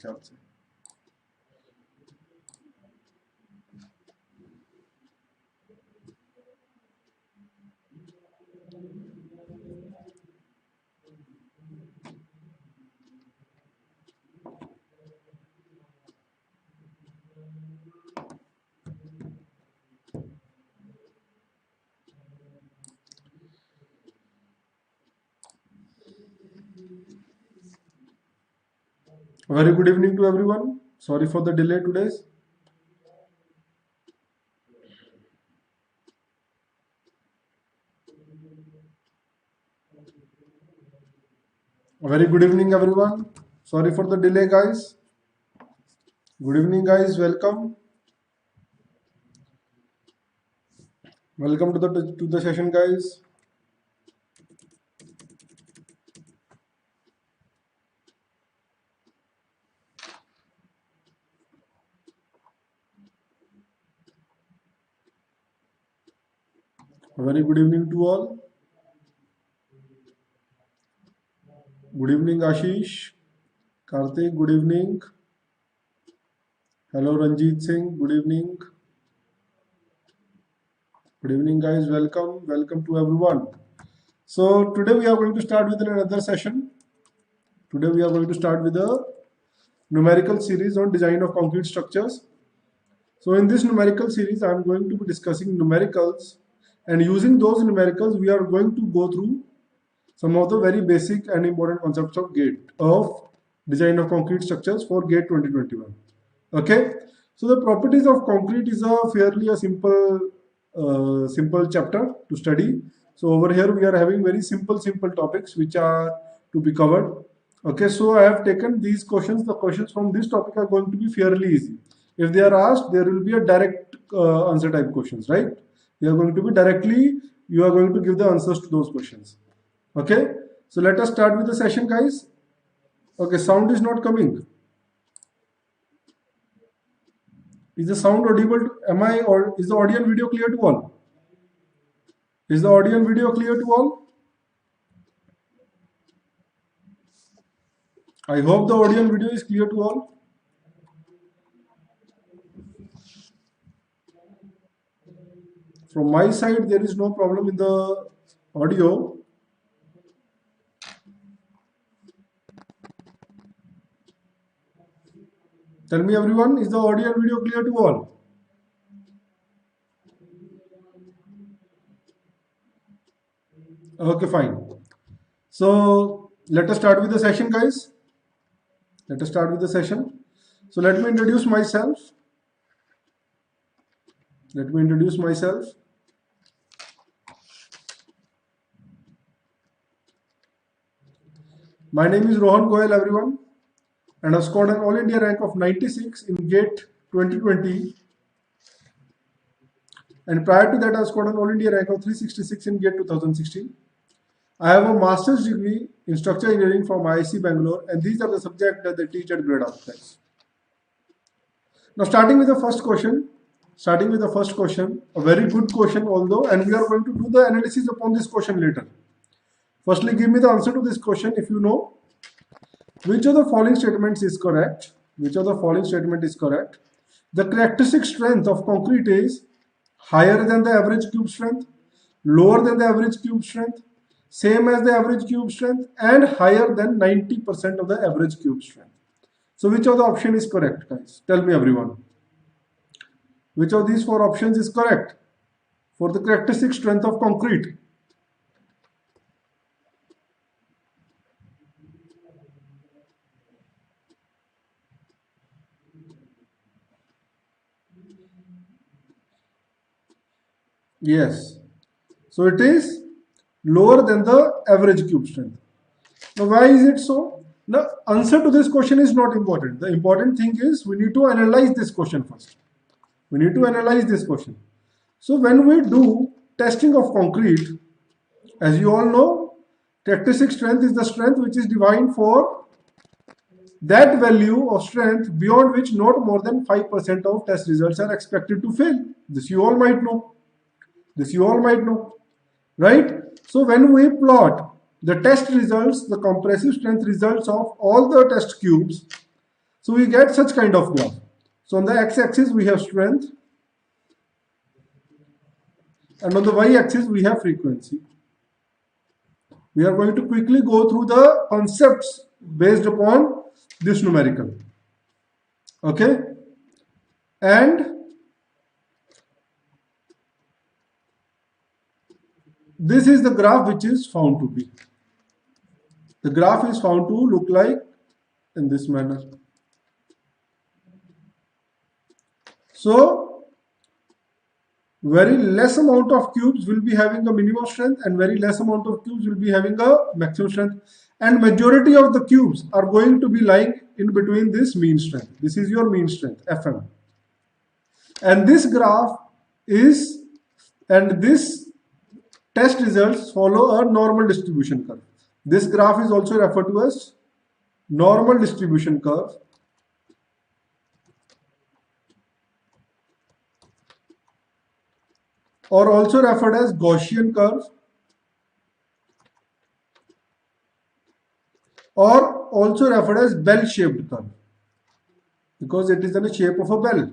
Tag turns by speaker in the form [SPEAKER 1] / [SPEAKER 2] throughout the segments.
[SPEAKER 1] ख्याल से। Very good evening to everyone. Sorry for the delay today. Very good evening everyone. Sorry for the delay guys. Good evening guys. Welcome. Welcome to the session guys. A very good evening to all. Good evening Ashish, Karthik, good evening. Hello Ranjit Singh, good evening. Good evening guys, welcome to everyone. So today we are going to start with another session. Today we are going to start with a numerical series on design of concrete structures. So in this numerical series I am going to be discussing numericals, and using those numericals we are going to go through some of the very basic and important concepts of design of concrete structures for GATE 2021. Okay, so the properties of concrete is a fairly simple chapter to study. So over here we are having very simple topics which are to be covered. Okay, so I have taken these questions. The questions from this topic are going to be fairly easy. If they are asked, there will be a direct answer type questions, right? They are going to be directly, you are going to give the answers to those questions. Okay, so let us start with the session guys. Okay, sound is not coming. Is the sound audible to, or is the audio and video clear to all? Is the audio and video clear to all? I hope the audio and video is clear to all. From my side there is no problem in the audio. Tell me everyone, is the audio and video clear to all? Okay, fine. So let us start with the session guys. Let us start with the session. So let me introduce myself. My name is Rohan everyone, and I scored an All India rank of 96 in GATE 2020. And prior to that, I scored an All India rank of 366 in GATE 2016. I have a master's degree in structural engineering from IIC Bangalore, and these are the subjects that they teach at Gradeup. Now, starting with the first question, a very good question although, and we are going to do the analysis upon this question later. Firstly, give me the answer to this question if you know. Which of the following statements is correct? The characteristic strength of concrete is higher than the average cube strength, lower than the average cube strength, same as the average cube strength, and higher than 90% of the average cube strength. So which of the option is correct, guys? Tell me everyone. Which of these four options is correct for the characteristic strength of concrete? Yes. So it is lower than the average cube strength. Now why is it so? The answer to this question is not important. The important thing is we need to analyze this question first. So when we do testing of concrete, as you all know, characteristic strength is the strength which is defined for that value of strength beyond which not more than 5% of test results are expected to fail. This you all might know, right? So when we plot the test results, the compressive strength results of all the test cubes, So we get such kind of graph. So on the x-axis we have strength, and on the y-axis we have frequency. We are going to quickly go through the concepts based upon this numerical. Okay? And this is the graph which is found to be. The graph is found to look like in this manner. So, very less amount of cubes will be having a minimum strength and very less amount of cubes will be having a maximum strength. And majority of the cubes are going to be lying in between this mean strength. This is your mean strength, Fm. And this graph is, and this test results follow a normal distribution curve. This graph is also referred to as normal distribution curve. Or also referred as Gaussian curve, or also referred as bell-shaped curve, because it is in the shape of a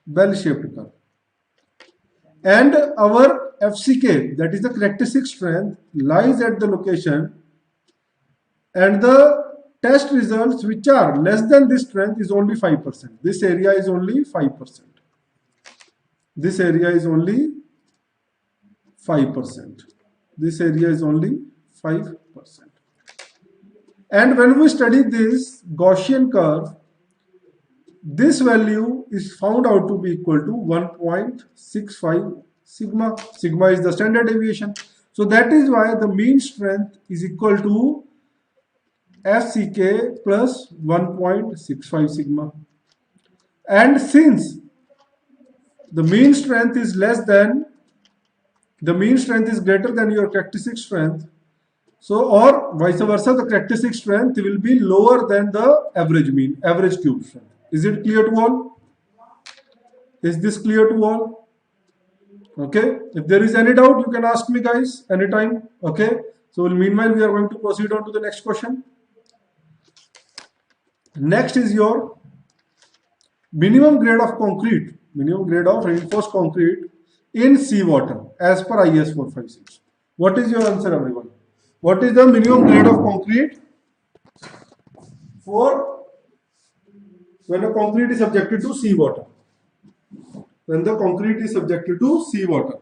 [SPEAKER 1] bell-shaped curve. And our FCK, that is the characteristic strength, lies at the location, and the test results which are less than this strength is only 5%. This area is only 5%. This area is only 5%. This area is only 5%. And when we study this Gaussian curve, this value is found out to be equal to 1.65 sigma. Sigma is the standard deviation. So that is why the mean strength is equal to FCK plus 1.65 sigma. And since the mean strength is less than, the mean strength is greater than your characteristic strength, so or vice versa, the characteristic strength will be lower than the average cube strength. Is it clear to all? Is this clear to all? Okay. If there is any doubt, you can ask me, guys, anytime. Okay. So meanwhile, we are going to proceed on to the next question. Next is your minimum grade of concrete, minimum grade of reinforced concrete in seawater as per IS 456. What is your answer, everyone? What is the minimum grade of concrete for when a concrete is subjected to seawater? When the concrete is subjected to seawater,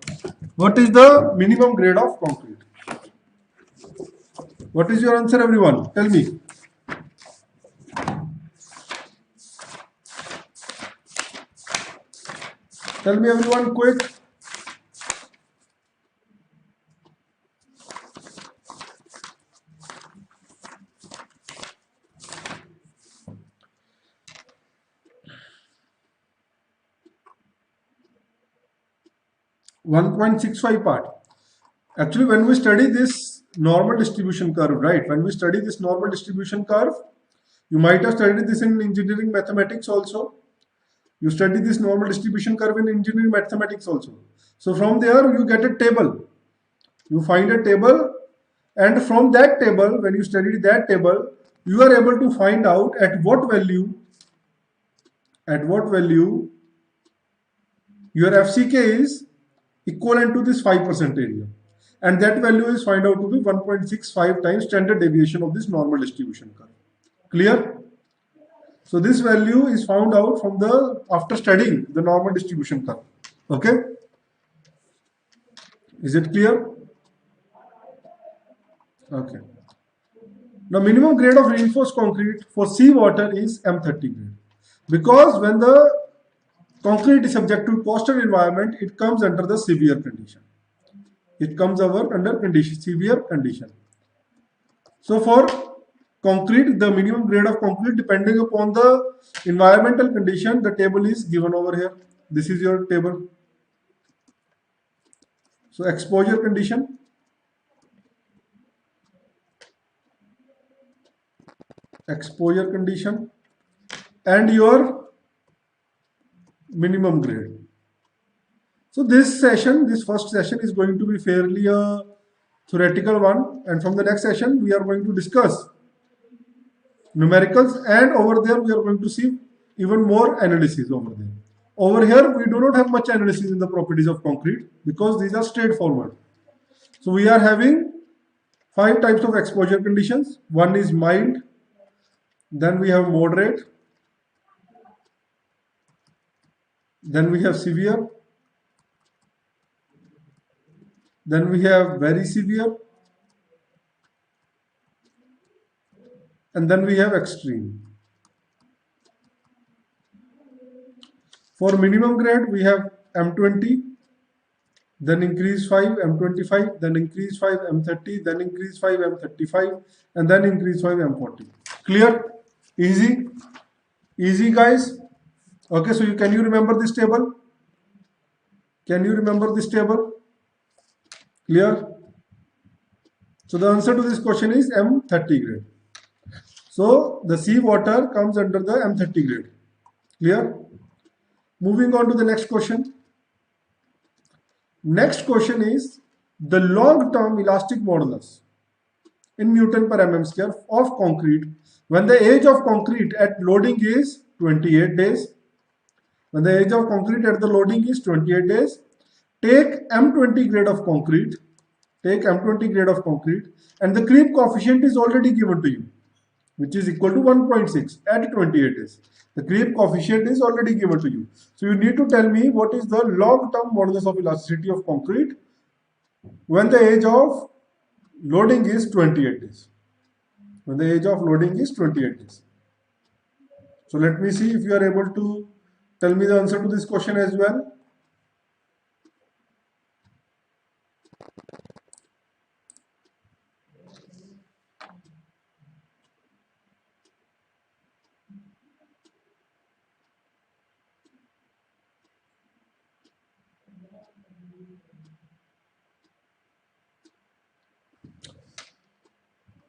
[SPEAKER 1] what is the minimum grade of concrete? What is your answer, everyone? Tell me. Tell me, everyone, quick. .65 part. Actually, when we study this normal distribution curve, right? When we study this normal distribution curve, you might have studied this in engineering mathematics also. You study this normal distribution curve in engineering mathematics also. So from there, you get a table. You find a table, and from that table, when you study that table, you are able to find out at what value your FCK is equivalent to this 5% area, and that value is found out to be 1.65 times standard deviation of this normal distribution curve. Clear? So this value is found out from the after studying the normal distribution curve. Okay? Is it clear? Okay. Now minimum grade of reinforced concrete for seawater is M30 grade, because when the concrete is subject to coastal environment, it comes under the severe condition. It comes under severe condition. So for concrete, the minimum grade of concrete depending upon the environmental condition, the table is given over here. This is your table. So exposure condition, and your minimum grade. So this first session is going to be fairly a theoretical one, and from the next session we are going to discuss numericals, and over there we are going to see even more analysis over there. Over here we do not have much analysis in the properties of concrete because these are straightforward. So we are having 5 types of exposure conditions. One is mild, then we have moderate, then we have severe, then we have very severe, and then we have extreme. For minimum grade, we have M20, then increase 5, M25, then increase 5, M30, then increase 5, M35, and then increase 5, M40. Clear? Easy? Easy, guys? Okay, so can you remember this table? Can you remember this table? Clear? So the answer to this question is M30 grade. So the sea water comes under the M30 grade. Clear? Moving on to the next question. Next question is the long-term elastic modulus in Newton per mm square of concrete when the age of concrete at loading is 28 days. When the age of concrete at the loading is 28 days, take M20 grade of concrete, and the creep coefficient is already given to you, which is equal to 1.6 at 28 days. The creep coefficient is already given to you. So you need to tell me what is the long-term modulus of elasticity of concrete when the age of loading is 28 days. When the age of loading is 28 days. So let me see if you are able to tell me the answer to this question as well.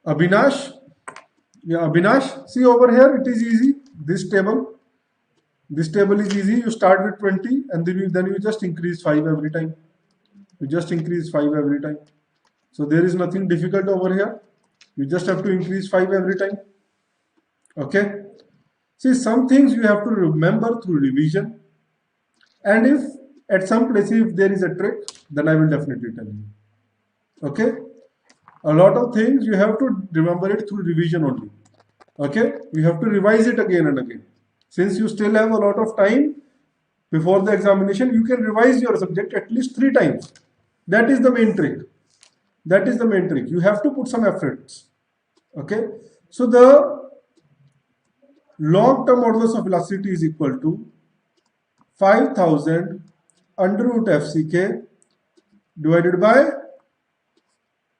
[SPEAKER 1] Abhinash, yeah, Abhinash, see over here, it is easy. This table is easy. You start with 20 and then you just increase 5 every time. You just increase 5 every time. So there is nothing difficult over here. You just have to increase 5 every time. Okay. See, some things you have to remember through revision. And if at some place if there is a trick, then I will definitely tell you. Okay. A lot of things you have to remember it through revision only. Okay. You have to revise it again and again. Since you still have a lot of time before the examination, you can revise your subject at least 3 times. That is the main trick. That is the main trick. You have to put some efforts. Okay. So the long-term modulus of elasticity is equal to 5000 under root FCK divided by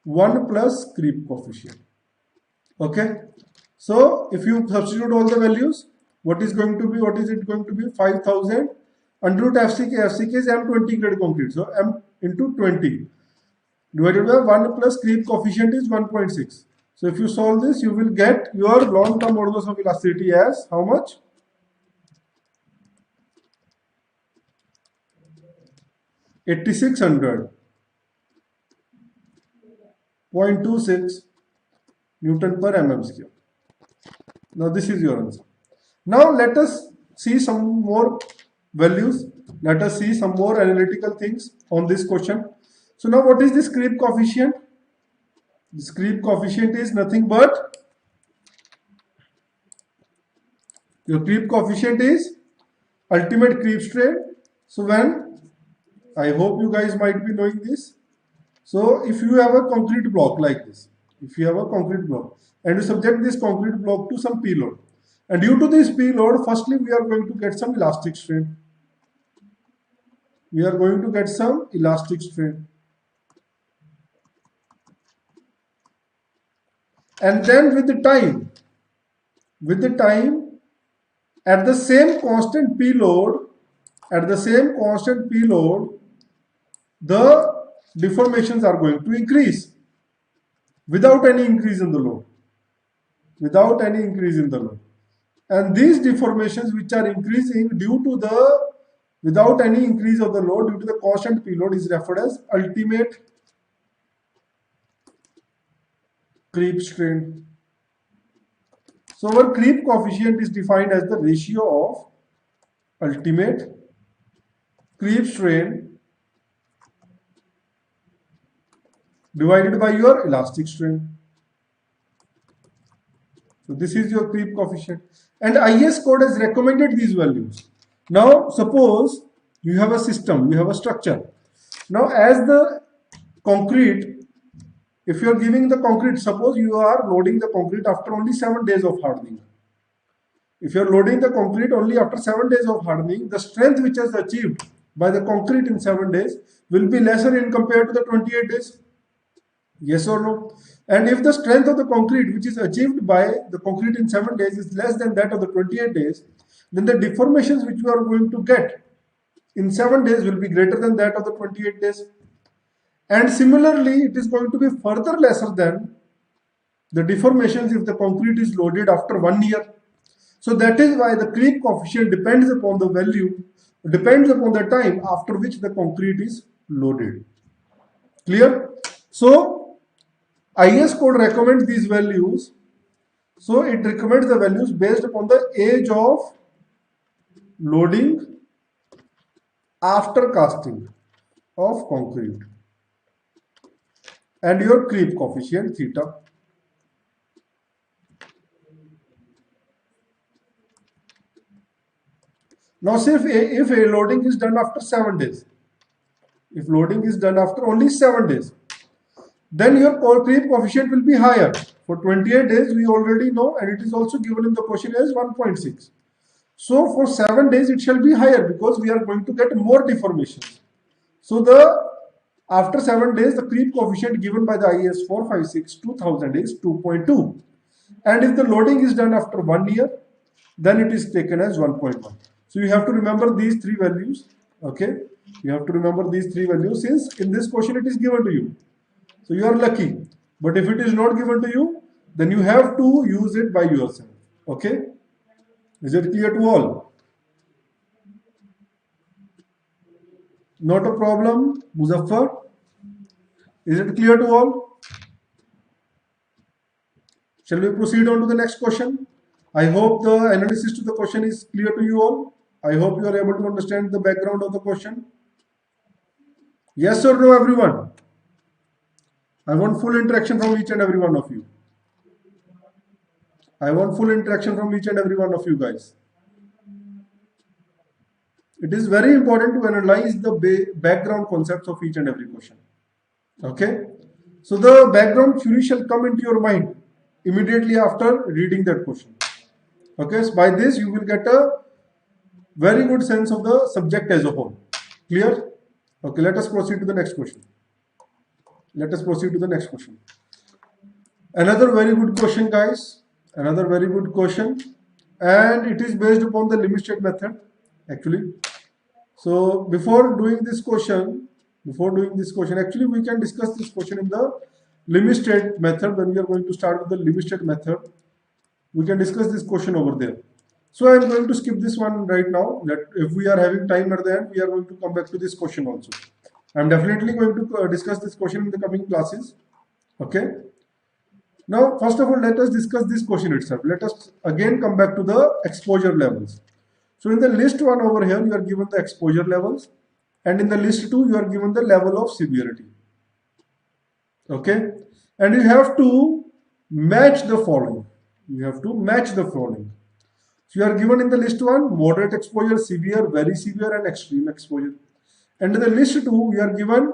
[SPEAKER 1] 1 plus creep coefficient. Okay. So if you substitute all the values, what is it going to be? 5000 under root FCK. FCK is M20 grade concrete. So M into 20 divided by 1 plus creep coefficient is 1.6. So if you solve this, you will get your long-term modulus of elasticity as how much? 8600.26 Newton per mm square. Now this is your answer. Now let us see some more values. Let us see some more analytical things on this question. So now what is this creep coefficient? This creep coefficient is nothing but your creep coefficient is ultimate creep strain. So when, I hope you guys might be knowing this. So if you have a concrete block like this, if you have a concrete block and you subject this concrete block to some P load, and due to this P load, firstly we are going to get some elastic strain. We are going to get some elastic strain. And then with the time, at the same constant P load, the deformations are going to increase without any increase in the load. And these deformations which are increasing without any increase of the load due to the constant P load is referred as ultimate creep strain. So our creep coefficient is defined as the ratio of ultimate creep strain divided by your elastic strain. So this is your creep coefficient, and IS code has recommended these values. Now suppose you have a system, you have a structure. Now as the concrete, if you are giving the concrete, suppose you are loading the concrete after only 7 days of hardening. If you are loading the concrete only after 7 days of hardening, the strength which is achieved by the concrete in 7 days will be lesser in compared to the 28 days. Yes or no? And if the strength of the concrete which is achieved by the concrete in 7 days is less than that of the 28 days, then the deformations which you are going to get in 7 days will be greater than that of the 28 days. And similarly, it is going to be further lesser than the deformations if the concrete is loaded after 1 year. So that is why the creep coefficient depends upon the value, depends upon the time after which the concrete is loaded. Clear? So IS code recommends these values. So it recommends the values based upon the age of loading after casting of concrete and your creep coefficient theta. Now say if a loading is done after 7 days, if loading is done after only 7 days, then your creep coefficient will be higher. For 28 days we already know, and it is also given in the question as 1.6. So for 7 days it shall be higher because we are going to get more deformations. So after 7 days the creep coefficient given by the IS 456 2000 is 2.2. And if the loading is done after 1 year, then it is taken as 1.1. So you have to remember these three values. Okay, you have to remember these three values since in this question it is given to you. So you are lucky. But if it is not given to you, then you have to use it by yourself. Okay, is it clear to all? Not a problem, Muzaffar. Is it clear to all? Shall we proceed on to the next question? I hope the analysis to the question is clear to you all. I hope you are able to understand the background of the question. Yes or no, everyone? I want full interaction from each and every one of you. I want full interaction from each and every one of you guys. It is very important to analyze the background concepts of each and every question. Okay? So the background theory shall come into your mind immediately after reading that question. Okay? So by this you will get a very good sense of the subject as a whole. Clear? Okay, let us proceed to the next question. Let us proceed to the next question. Another very good question, guys. Another very good question. And it is based upon the limit state method, actually. So before doing this question, actually we can discuss this question in the limit state method. When we are going to start with the limit state method, we can discuss this question over there. So I am going to skip this one right now. That if we are having time at the end, we are going to come back to this question also. I am definitely going to discuss this question in the coming classes. Okay. Now, first of all, let us discuss this question itself. Let us again come back to the exposure levels. So in the list 1 over here, you are given the exposure levels, and in the list 2, you are given the level of severity. Okay. And you have to match the following. You have to match the following. So you are given in the list 1 moderate exposure, severe, very severe, and extreme exposure. And in the list 2 you are given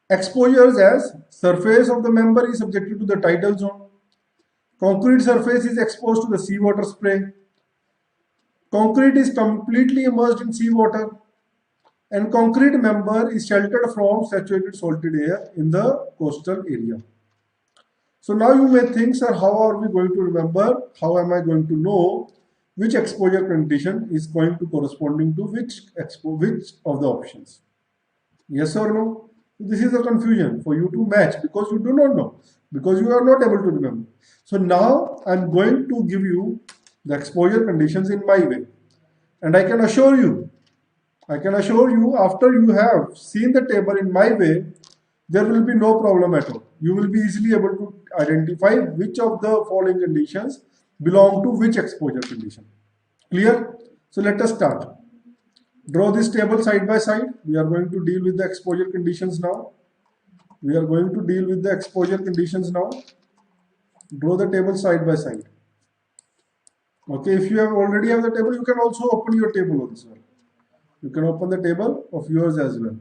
[SPEAKER 1] exposures as surface of the member is subjected to the tidal zone, concrete surface is exposed to the seawater spray, concrete is completely immersed in seawater, and concrete member is sheltered from saturated salted air in the coastal area. So now you may think, sir, how are we going to remember? How am I going to know which exposure condition is going to corresponding to which of the options? Yes or no? This is a confusion for you to match because you do not know, because you are not able to remember. So now I am going to give you the exposure conditions in my way, and I can assure you after you have seen the table in my way, there will be no problem at all. you will be easily able to identify which of the following conditions belong to which exposure condition. Clear? So let us start. Draw this table side by side. We are going to deal with the exposure conditions now. We are going to deal with the exposure conditions now. Draw the table side by side. Okay, if you have already have the table, you can also open your table also. You can open the table of yours as well.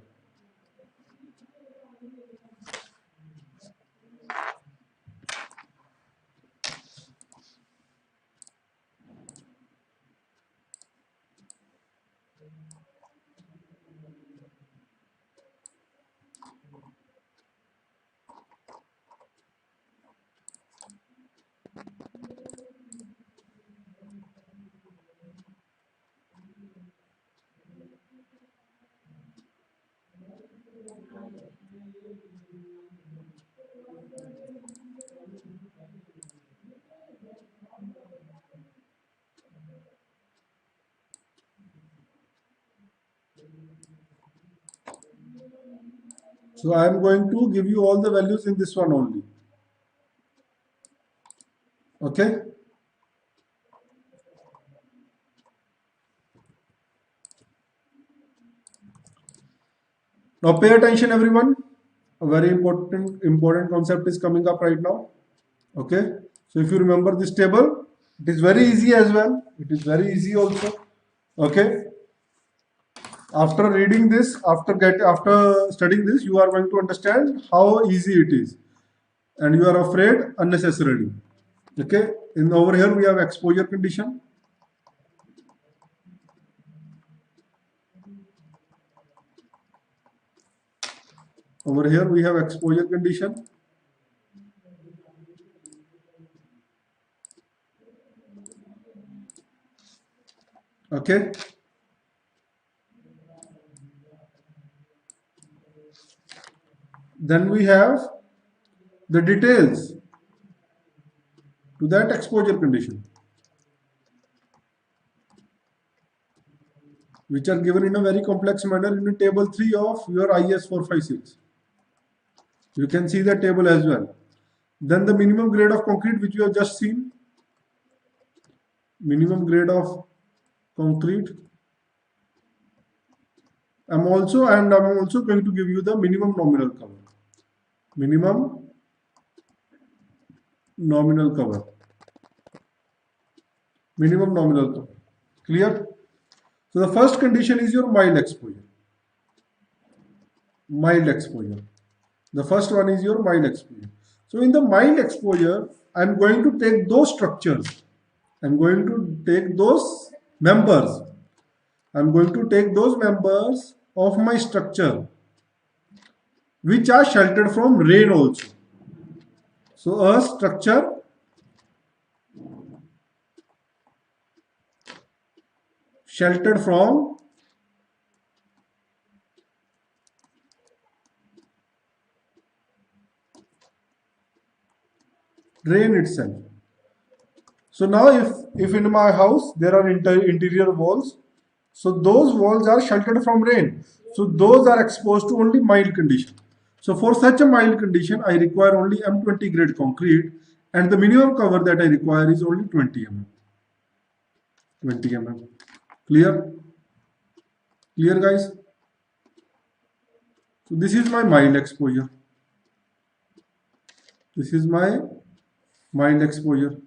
[SPEAKER 1] So I am going to give you all the values in this one only. Okay. Now pay attention everyone. A very important concept is coming up right now. Okay. So if you remember this table, it is very easy as well. It is very easy also. Okay. After reading this, after studying this, you are going to understand how easy it is, and you are afraid unnecessarily. Okay. In over here we have exposure condition. Over here we have exposure condition. Okay. Then we have the details to that exposure condition, which are given in a very complex manner in table 3 of your IS 456. You can see the table as well. Then the minimum grade of concrete, which you have just seen. Minimum grade of concrete. I'm also going to give you the minimum nominal cover. Minimum nominal cover. Minimum nominal cover. Clear? So the first condition is your mild exposure. Mild exposure. The first one is your mild exposure. So in the mild exposure, I'm going to take those structures. I'm going to take those members. I'm going to take those members of my structure which are sheltered from rain also. So a structure sheltered from rain itself. So now if in my house there are interior walls, so those walls are sheltered from rain. So those are exposed to only mild condition. So for such a mild condition, I require only M20 grade concrete, and the minimum cover that I require is only 20 mm. 20 mm. Clear? Clear, guys? So this is my mild exposure. This is my mild exposure.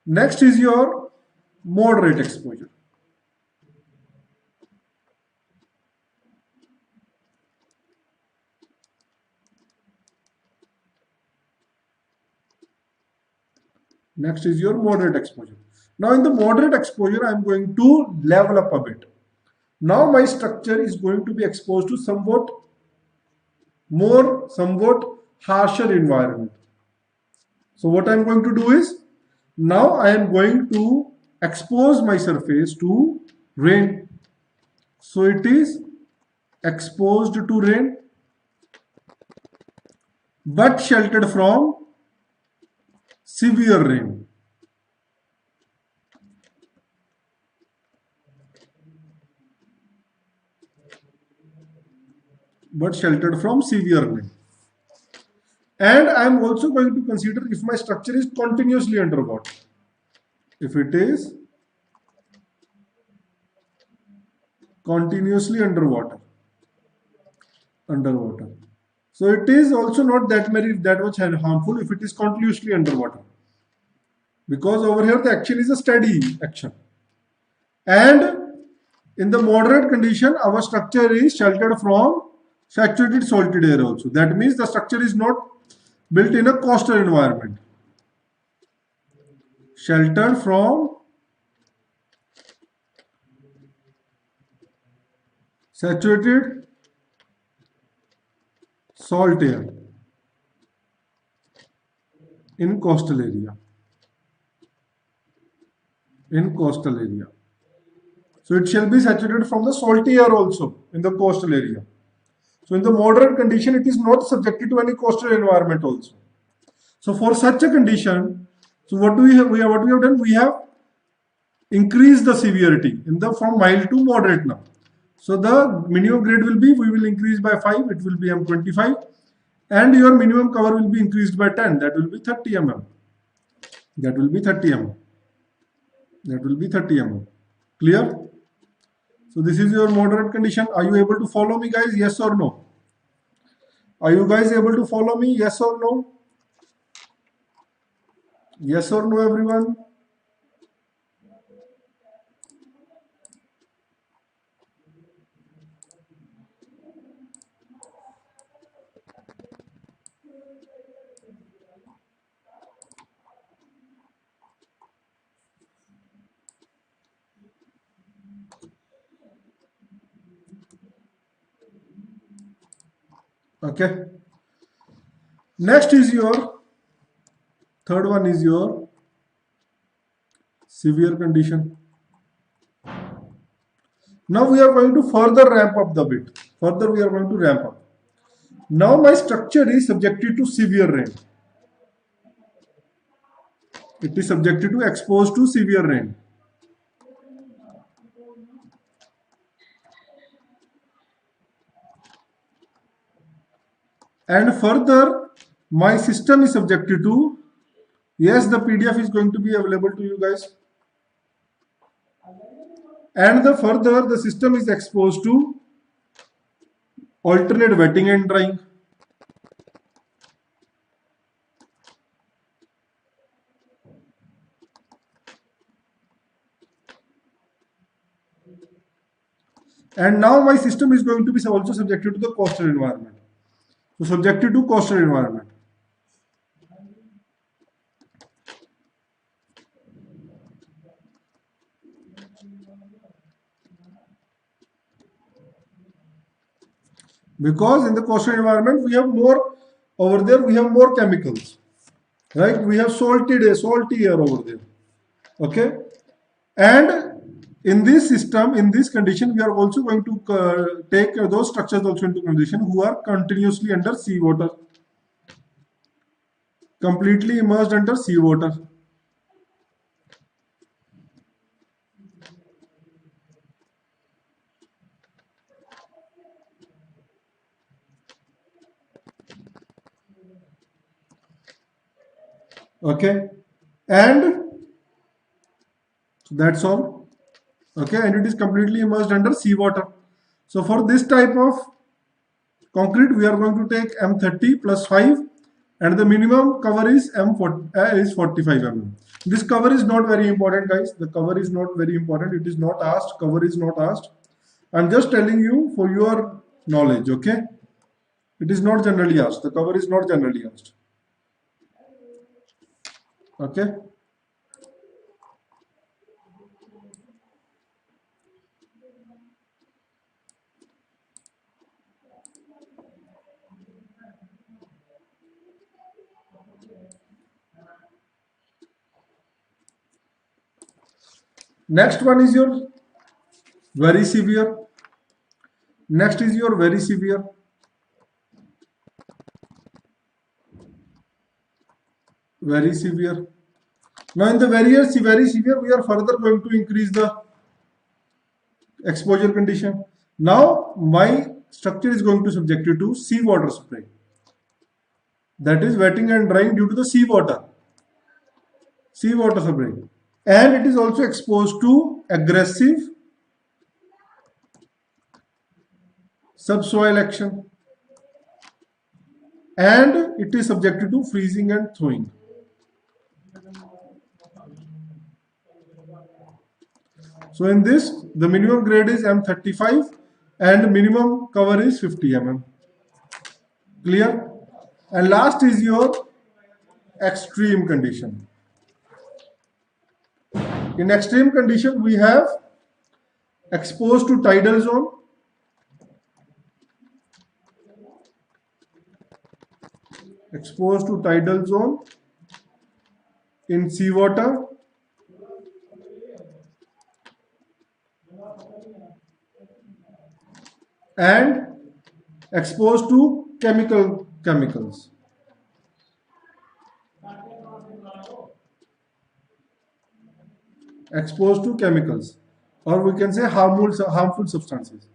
[SPEAKER 1] Next is your moderate exposure. Next is your moderate exposure. Now in the moderate exposure, I am going to level up a bit. Now my structure is going to be exposed to somewhat harsher environment. So what I am going to do is, now I am going to expose my surface to rain. So it is exposed to rain, but sheltered from severe rain. but sheltered from severe rain. And I am also going to consider if my structure is continuously underwater. If it is continuously underwater. So it is also not that much harmful if it is continuously underwater. Because over here the action is a steady action. And in the moderate condition, our structure is sheltered from saturated salted air also. That means the structure is not built in a coastal environment. Sheltered from saturated salt air in coastal area. So it shall be saturated from the salty air also in the coastal area. So in the moderate condition, it is not subjected to any coastal environment also. So for such a condition, so what we have done? We have increased the severity from mild to moderate now. So the minimum grade will be, we will increase by 5, it will be M25, and your minimum cover will be increased by 10, that will be 30 mm. That will be 30 mm. Clear? So this is your moderate condition. Are you able to follow me, guys? Yes or no? Are you guys able to follow me? Yes or no? Yes or no, everyone? Okay. Next is your third one is your severe condition. Now we are going to further ramp up the bit. Further we are going to ramp up. Now my structure is subjected to severe rain. It is subjected to exposed to severe rain. And further, my system is subjected to, yes, the PDF is going to be available to you guys. And further, the system is exposed to alternate wetting and drying. And now my system is going to be also subjected to the coastal environment. So subjected to coastal environment. Because in the coastal environment we have more, over there we have more chemicals, right? We have salty air over there. Okay, and in this system, in this condition, we are also going to take those structures also into consideration who are continuously under seawater, completely immersed under seawater. Okay, and that's all. Okay, and it is completely immersed under seawater. So for this type of concrete, we are going to take M30 plus 5, and the minimum cover is 45 mm. This cover is not very important, guys. The cover is not very important. It is not asked. Cover is not asked. I'm just telling you for your knowledge, okay? It is not generally asked. The cover is not generally asked. Okay? Next one is your very severe. Next is your very severe. Very severe. Now in the very severe, we are further going to increase the exposure condition. Now my structure is going to subject you to seawater spray. That is wetting and drying due to the seawater spray. And it is also exposed to aggressive subsoil action. And it is subjected to freezing and thawing. So in this, the minimum grade is M35 and minimum cover is 50 mm. Clear? And last is your extreme condition. In extreme condition, we have exposed to tidal zone, in seawater, and exposed to chemicals. Exposed to chemicals, or we can say harmful substances,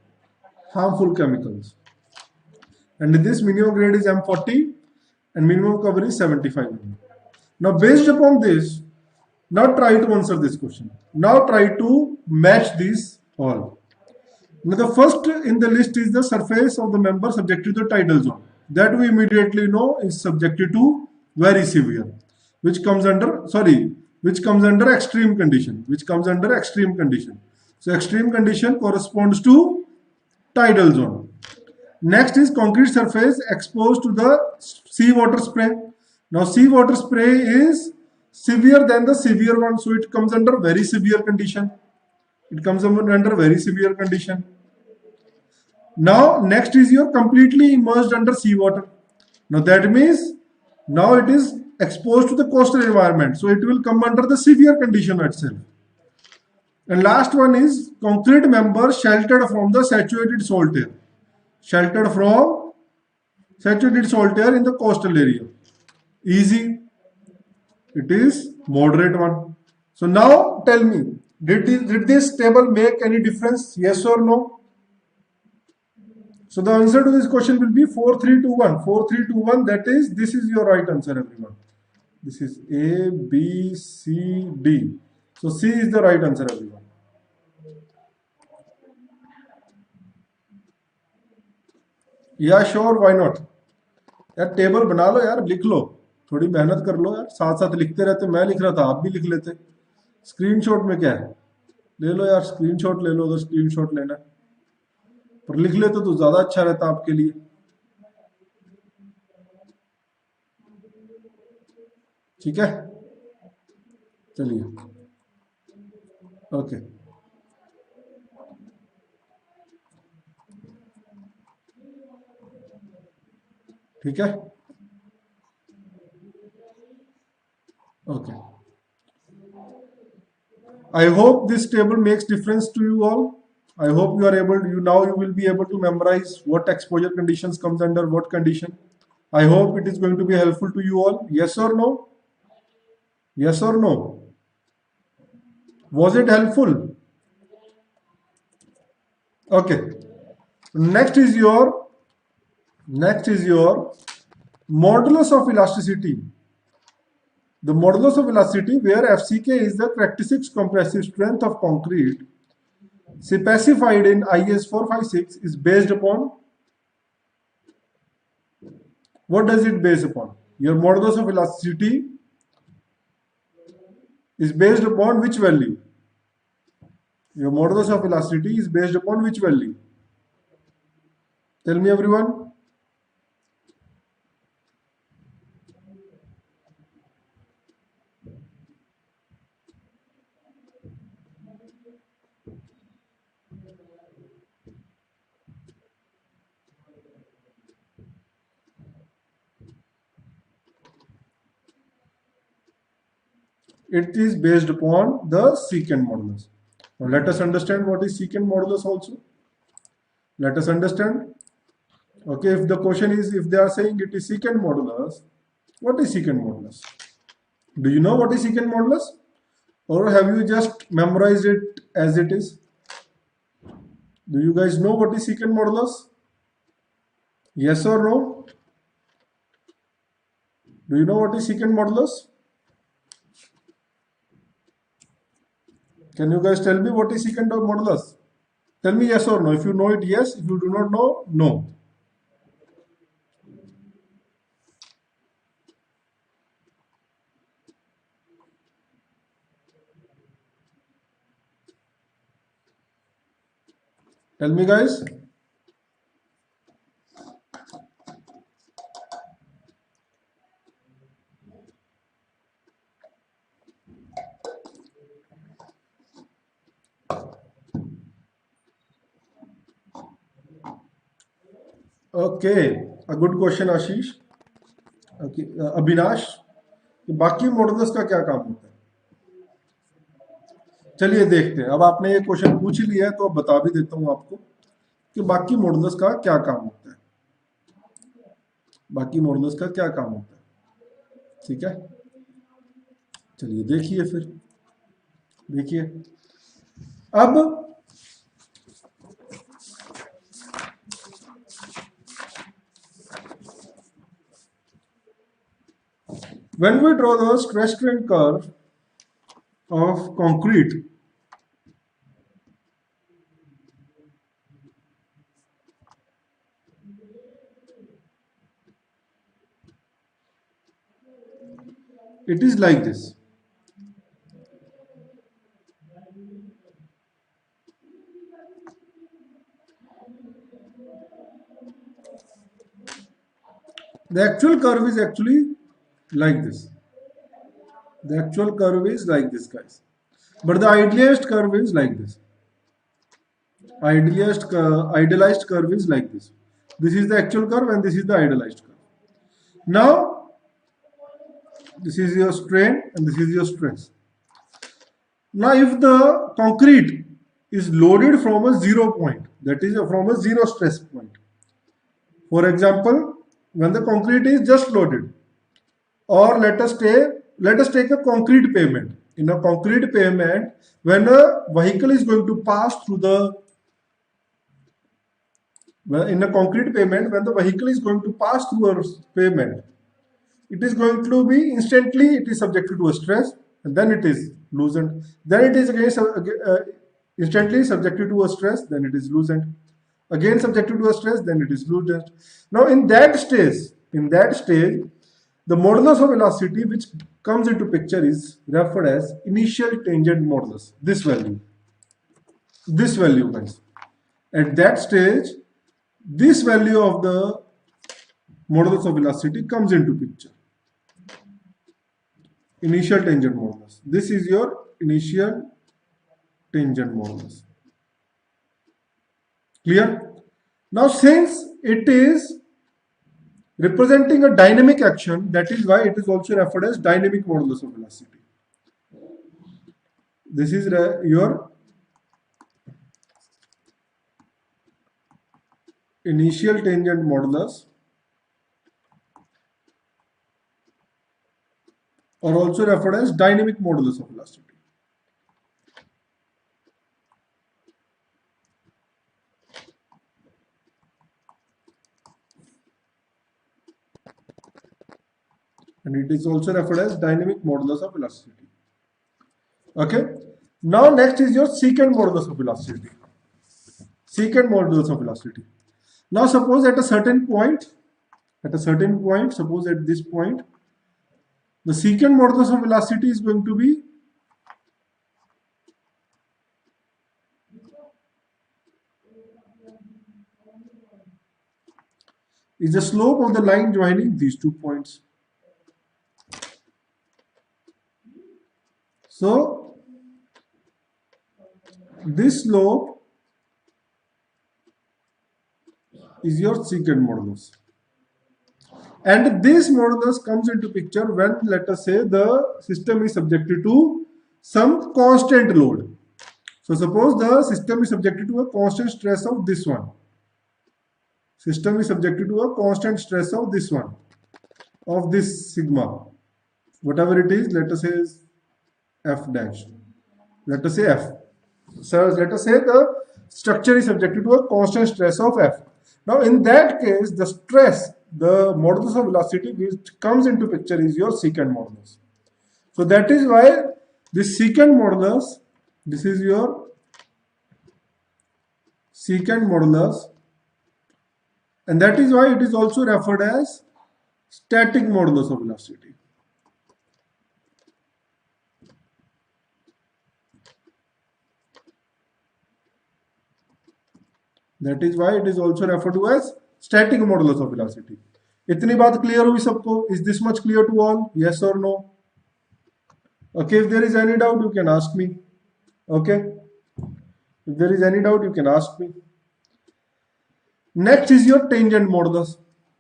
[SPEAKER 1] harmful chemicals. And this minimum grade is M40 and minimum cover is 75 mm. Now based upon this, now try to answer this question. Now try to match these all. Now the first in the list is the surface of the member subjected to the tidal zone. That we immediately know is subjected to very severe, which comes under extreme condition. So extreme condition corresponds to tidal zone. Next is concrete surface exposed to the seawater spray. Now seawater spray is severe than the severe one, so it comes under very severe condition. Now next is your completely immersed under seawater. Now that means now it is exposed to the coastal environment, so it will come under the severe condition itself. And last one is concrete member sheltered from the saturated salt air. In the coastal area. Easy. It is moderate one. So now tell me, did this table make any difference? Yes or no? So the answer to this question will be 4321. 4321, that is, this is your right answer, everyone. This is A, B, C, D. So C is the right answer, everyone. Yeah, sure, why not? यार table बना लो यार, लिख लो, थोड़ी मेहनत कर लो यार, साथ साथ लिखते रहते, मैं लिख रहा था आप भी लिख लेते. स्क्रीनशॉट में क्या है, ले लो यार, स्क्रीनशॉट ले लो, अगर स्क्रीनशॉट लेना है, पर लिख लेते तो ज्यादा अच्छा रहता आपके लिए. ठीक है, चलिए, ओके. ठीक है, okay. I hope this table makes difference to you all. I hope you are able to, you will be able to memorize what exposure conditions comes under what condition. I hope it is going to be helpful to you all. Yes or no? Yes or no? Was it helpful? Okay. Next is your modulus of elasticity. The modulus of elasticity, where FCK is the characteristic compressive strength of concrete specified in IS 456, is based upon, what does it base upon? Your modulus of elasticity is based upon which value? Your modulus of elasticity is based upon which value? Tell me, everyone. It is based upon the secant modulus. Now let us understand what is secant modulus also. Let us understand. Okay, if the question is, if they are saying it is secant modulus, what is secant modulus? Do you know what is secant modulus? Or have you just memorized it as it is? Do you guys know what is secant modulus? Yes or no? Do you know what is secant modulus? Can you guys tell me what is secant modulus? Tell me yes or no. If you know it, yes. If you do not know, no. Tell me, guys. Okay, a good question, Ashish. Okay, Avinash, कि बाकी models का क्या काम होता है? चलिए देखते हैं। अब आपने ये क्वेश्चन पूछ ही लिया है तो अब बता भी देता हूं आपको कि बाकी मॉडल्स का क्या काम होता है। बाकी मॉडल्स का क्या काम होता है, ठीक है? चलिए देखिए फिर, देखिए अब when we draw the stress strain curve of concrete, it is like this. The actual curve is actually like this. The actual curve is like this, guys. But the idealized curve is like this. Idealized curve is like this. This is the actual curve and this is the idealized curve. Now, this is your strain and this is your stress. Now, if the concrete is loaded from a 0 point, that is from a 0 stress point. For example, when the concrete is just loaded, or let us take a concrete pavement. In a concrete pavement, when a vehicle is going to pass through the in a concrete pavement, when the vehicle is going to pass through a pavement, it is going to be instantly, it is subjected to a stress, and then it is loosened. Then it is again instantly subjected to a stress, then it is loosened. Again subjected to a stress, then it is loosened. Now in that stage, the modulus of velocity which comes into picture is referred as initial tangent modulus. This value, guys. At that stage, this value of the modulus of velocity comes into picture. Initial tangent modulus. This is your initial tangent modulus. Clear? Now, since it is representing a dynamic action, that is why it is also referred as dynamic modulus of velocity. This is your initial tangent modulus, or also referred as dynamic modulus of velocity. And it is also referred as dynamic modulus of velocity. Okay. Now next is your secant modulus of velocity. Secant modulus of velocity. Now suppose at a certain point, suppose at this point, the secant modulus of velocity is going to be the slope of the line joining these 2 points. So this slope is your secant modulus. And this modulus comes into picture when, let us say, the system is subjected to some constant load. So suppose the system is subjected to a constant stress of this one. System is subjected to a constant stress of this one, of this sigma. Whatever it is, let us say is F dash. Let us say F. So let us say the structure is subjected to a constant stress of F. Now in that case, the stress, the modulus of velocity which comes into picture is your secant modulus. So that is why this secant modulus, this is your secant modulus, and that is why it is also referred as static modulus of velocity. That is why it is also referred to as static modulus of velocity. इतनी बात clear हुई सबको? Is this much clear to all? Yes or no? Okay, if there is any doubt, you can ask me. Okay, if there is any doubt, you can ask me. Next is your tangent modulus.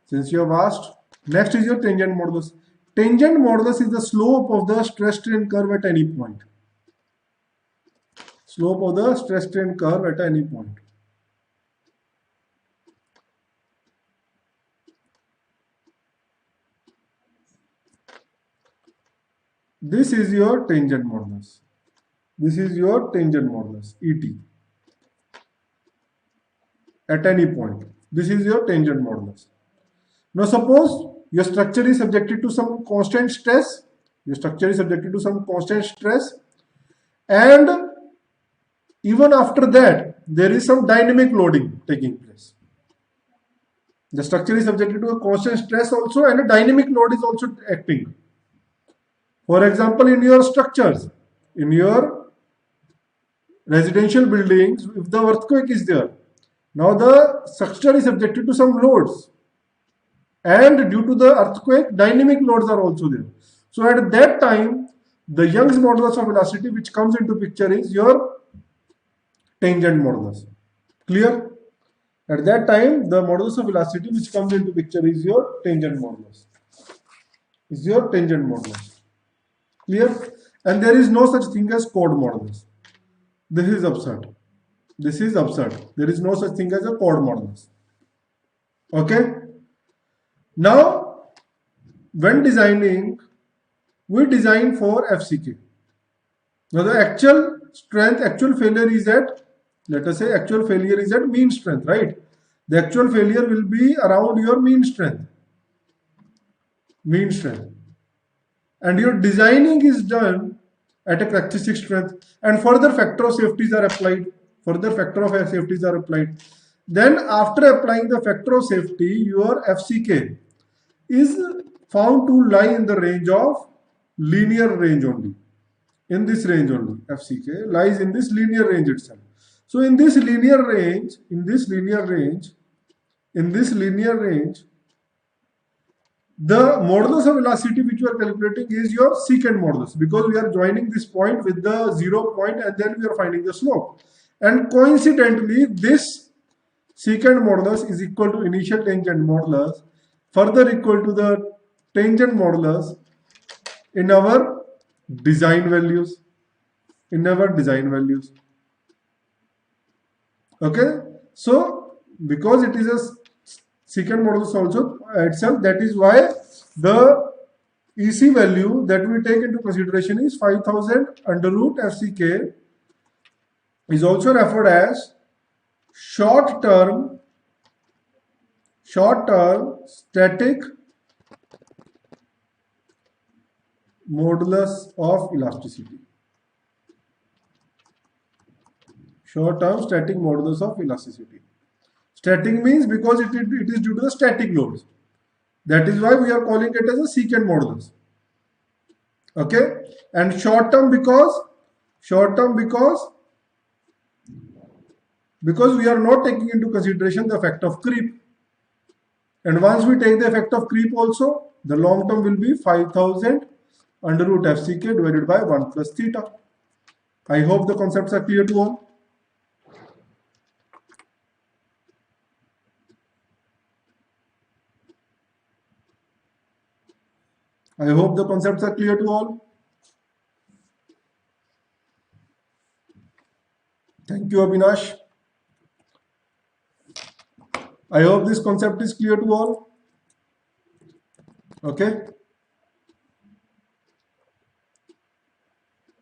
[SPEAKER 1] Since you have asked, next is your tangent modulus. Tangent modulus is the slope of the stress strain curve at any point. Slope of the stress strain curve at any point. This is your tangent modulus. This is your tangent modulus, ET. At any point. This is your tangent modulus. Now suppose your structure is subjected to some constant stress. Your structure is subjected to some constant stress. And even after that, there is some dynamic loading taking place. The structure is subjected to a constant stress also, and a dynamic load is also acting. For example, in your structures, in your residential buildings, if the earthquake is there, now the structure is subjected to some loads, and due to the earthquake, dynamic loads are also there. So at that time, the Young's modulus of velocity which comes into picture is your tangent modulus. Clear? At that time, the modulus of velocity which comes into picture is your tangent modulus. Is your tangent modulus. Clear? And there is no such thing as chord modulus. This is absurd. This is absurd. There is no such thing as a chord modulus. Okay? Now, when designing, we design for FCK. Now, the actual strength, actual failure is at, let us say, actual failure is at mean strength, right? The actual failure will be around your mean strength. Mean strength. And your designing is done at a characteristic strength, and further factor of safeties are applied. Further factor of safeties are applied. Then after applying the factor of safety, your FCK is found to lie in the range of linear range only. In this range only, FCK lies in this linear range itself. So in this linear range, the modulus of velocity which we are calculating is your secant modulus, because we are joining this point with the 0 point and then we are finding the slope. And coincidentally, this secant modulus is equal to initial tangent modulus, further equal to the tangent modulus in our design values. Okay, so because it is a secant modulus also itself, that is why the EC value that we take into consideration is 5000 under root FCK, is also referred as short term static modulus of elasticity. Short term static modulus of elasticity. Static means because it is due to the static loads. That is why we are calling it as a secant modulus. Okay, and short term because we are not taking into consideration the effect of creep. And once we take the effect of creep also, the long term will be 5000 under root FCK divided by 1 plus theta. I hope the concepts are clear to all. I hope the concepts are clear to all. Thank you, Abhinash. I hope this concept is clear to all. Okay.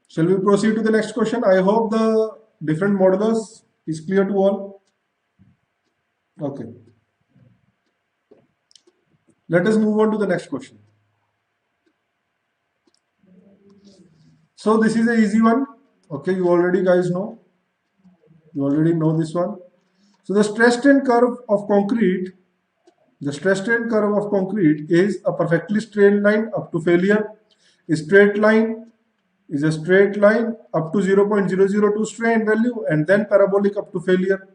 [SPEAKER 1] Shall we proceed to the next question? I hope the different modulus is clear to all. Okay. Let us move on to the next question. So this is an easy one. Okay, you already guys know. You already know this one. So the stress strain curve of concrete, the stress strain curve of concrete is a perfectly straight line up to failure. A straight line is a straight line up to 0.002 strain value and then parabolic up to failure.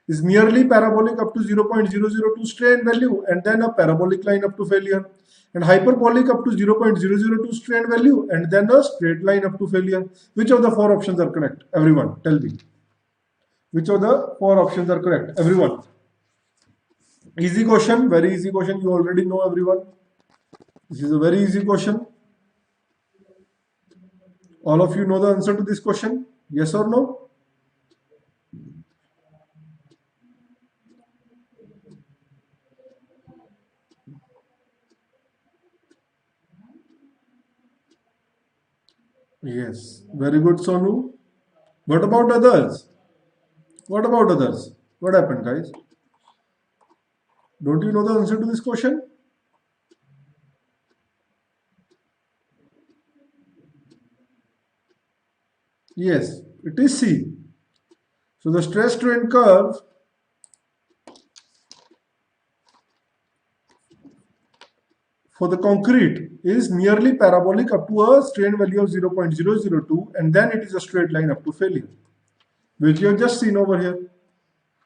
[SPEAKER 1] Is nearly parabolic up to 0.002 strain value and then a parabolic line up to failure. And hyperbolic up to 0.002 strain value and then a straight line up to failure. Which of the four options are correct? Everyone, tell me. Which of the four options are correct? Everyone. Easy question, very easy question. You already know, everyone. This is a very easy question. All of you know the answer to this question? Yes or no? Yes. Very good, Sonu. What about others? What about others? What happened, guys? Don't you know the answer to this question? Yes, it is C. So the stress strain curve for the concrete is nearly parabolic up to a strain value of 0.002 and then it is a straight line up to failure, which you have just seen over here.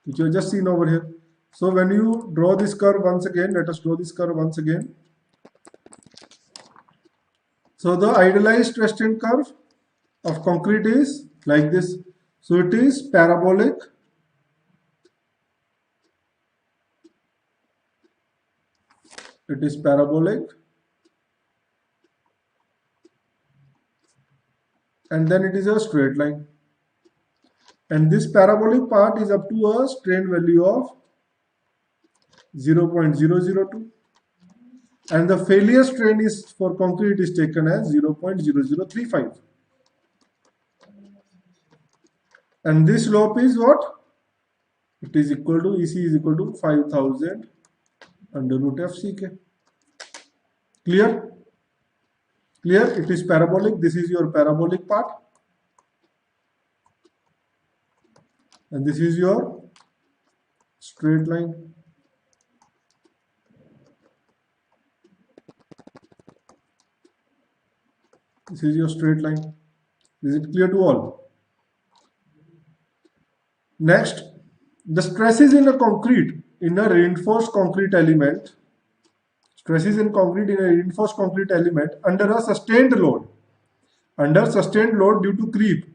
[SPEAKER 1] Which you have just seen over here. So when you draw this curve once again, let us draw this curve once again. So the idealized stress strain curve of concrete is like this. So it is parabolic and then it is a straight line. And this parabolic part is up to a strain value of 0.002. And the failure strain is for concrete is taken as 0.0035. And this slope is what? It is equal to, EC is equal to 5000 under root f ck. Clear? Clear? It is parabolic. This is your parabolic part. And this is your straight line. This is your straight line. Is it clear to all? Next, the stresses in a concrete, in a reinforced concrete element, stresses in concrete in a reinforced concrete element under a sustained load, due to creep.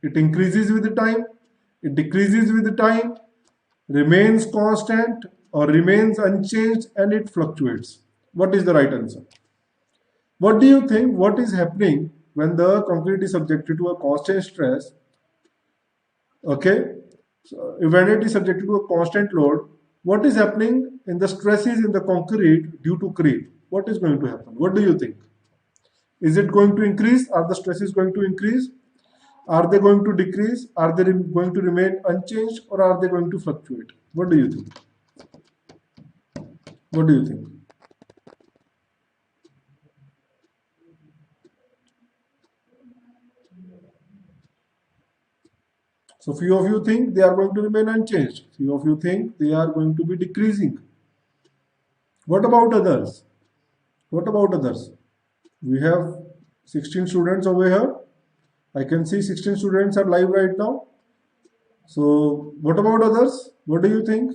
[SPEAKER 1] It increases with the time, it decreases with the time, remains constant or remains unchanged, and it fluctuates. What is the right answer? What do you think? What is happening when the concrete is subjected to a constant stress? Okay, so when it is subjected to a constant load, what is happening in the stresses in the concrete due to creep? What is going to happen? What do you think? Is it going to increase? Are the stresses going to increase? Are they going to decrease? Are they going to remain unchanged, or are they going to fluctuate? What do you think? What do you think? So few of you think they are going to remain unchanged. Few of you think they are going to be decreasing. What about others? What about others? We have 16 students over here. I can see 16 students are live right now. So what about others? What do you think?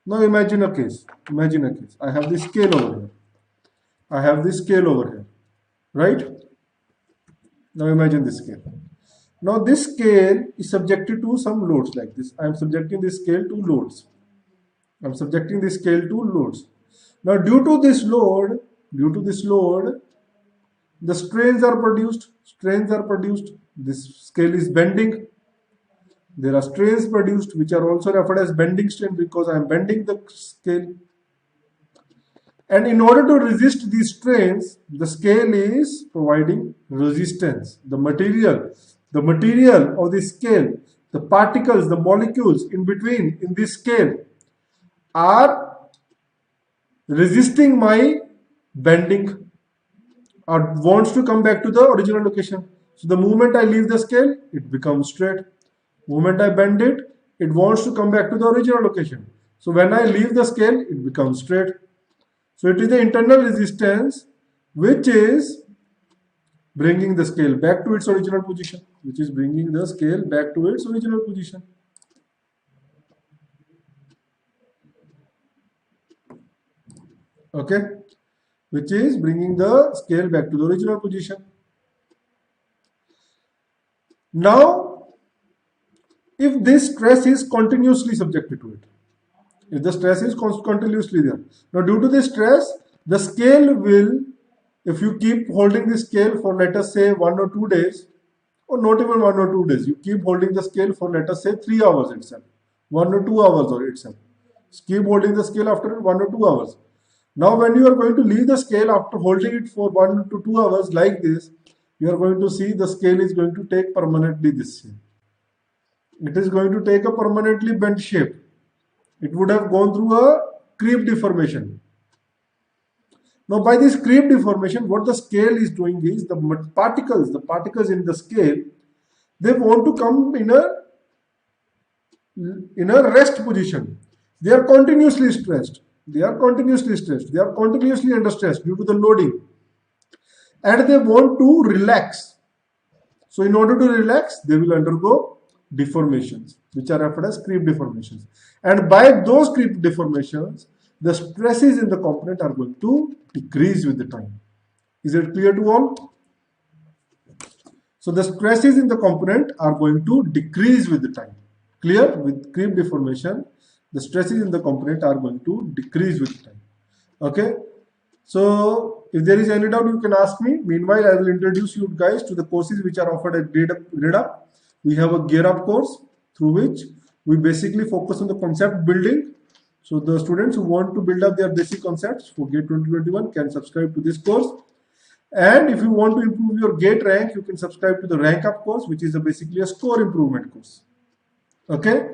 [SPEAKER 1] Now imagine a case. Imagine a case. I have this scale over here. I have this scale over here. Right? Now imagine this scale. Now this scale is subjected to some loads like this. I am subjecting this scale to loads. I am subjecting this scale to loads. Now due to this load, the strains are produced. This scale is bending. There are strains produced which are also referred as bending strain because I am bending the scale. And in order to resist these strains, the scale is providing resistance. The material of the scale, the particles, the molecules in between in this scale are resisting my bending or wants to come back to the original location. So the moment I leave the scale, it becomes straight. Moment I bend it, it wants to come back to the original location. So when I leave the scale, it becomes straight. So it is the internal resistance which is bringing the scale back to its original position, which is bringing the scale back to its original position. Okay, which is bringing the scale back to the original position. Now, if this stress is continuously subjected to it, if the stress is continuously there, now due to this stress, the scale will, if you keep holding the scale for let us say 1 or 2 days, or not even 1 or 2 days, you keep holding the scale for let us say 3 hours itself, 1 or 2 hours or itself. Keep holding the scale after 1 or 2 hours. Now when you are going to leave the scale after holding it for 1 to 2 hours like this, you are going to see the scale is going to take permanently this shape. It is going to take a permanently bent shape. It would have gone through a creep deformation. Now by this creep deformation, what the scale is doing is the particles in the scale, they want to come in a rest position. They are continuously stressed. They are continuously stressed. They are continuously under stress due to the loading. And they want to relax. So in order to relax, they will undergo deformations, which are referred as creep deformations. And by those creep deformations, the stresses in the component are going to decrease with the time. Is it clear to all? So the stresses in the component are going to decrease with the time. Clear? With creep deformation, the stresses in the component are going to decrease with time. Okay. So if there is any doubt, you can ask me. Meanwhile, I will introduce you guys to the courses which are offered at Gradeup. We have a gear up course through which we basically focus on the concept building. So the students who want to build up their basic concepts for GATE 2021 can subscribe to this course. And if you want to improve your GATE rank, you can subscribe to the rank up course, which is basically a score improvement course. Okay.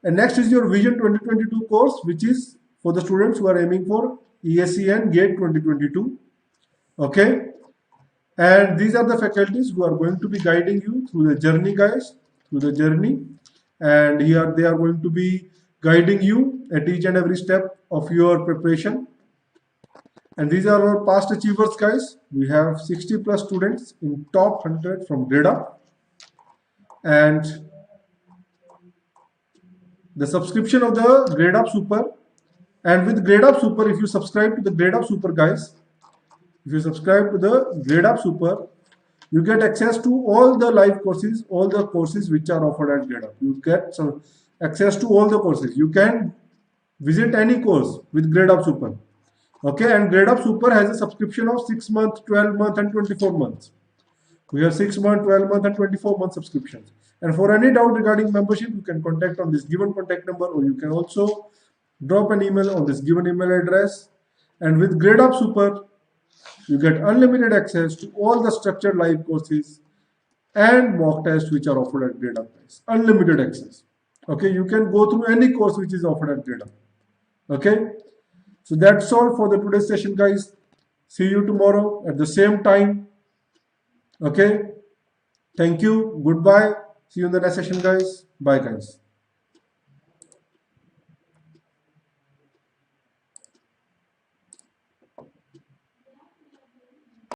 [SPEAKER 1] And next is your Vision 2022 course, which is for the students who are aiming for ESEN GATE 2022. Okay. And these are the faculties who are going to be guiding you through the journey, guys, through the journey. And here they are going to be guiding you at each and every step of your preparation. And these are our past achievers, guys. We have 60 plus students in top 100 from Gradeup. And the subscription of the Gradeup Super, and with Gradeup Super, if you subscribe to the Gradeup Super, guys, if you subscribe to the Gradeup Super, you get access to all the live courses, all the courses which are offered at Gradeup. You get some access to all the courses. You can visit any course with Gradeup Super. Okay, and Gradeup Super has a subscription of 6 months, 12 months, and 24 months. We have 6 month, 12 month, and 24 month subscriptions. And for any doubt regarding membership, you can contact on this given contact number, or you can also drop an email on this given email address. And with Gradeup Super, you get unlimited access to all the structured live courses and mock tests which are offered at Gradeup. Unlimited access. Okay, you can go through any course which is offered at Gradeup. Okay, so that's all for the today's session, guys. See you tomorrow at the same time. Okay, thank you. Goodbye. See you in the next session, guys. Bye, guys.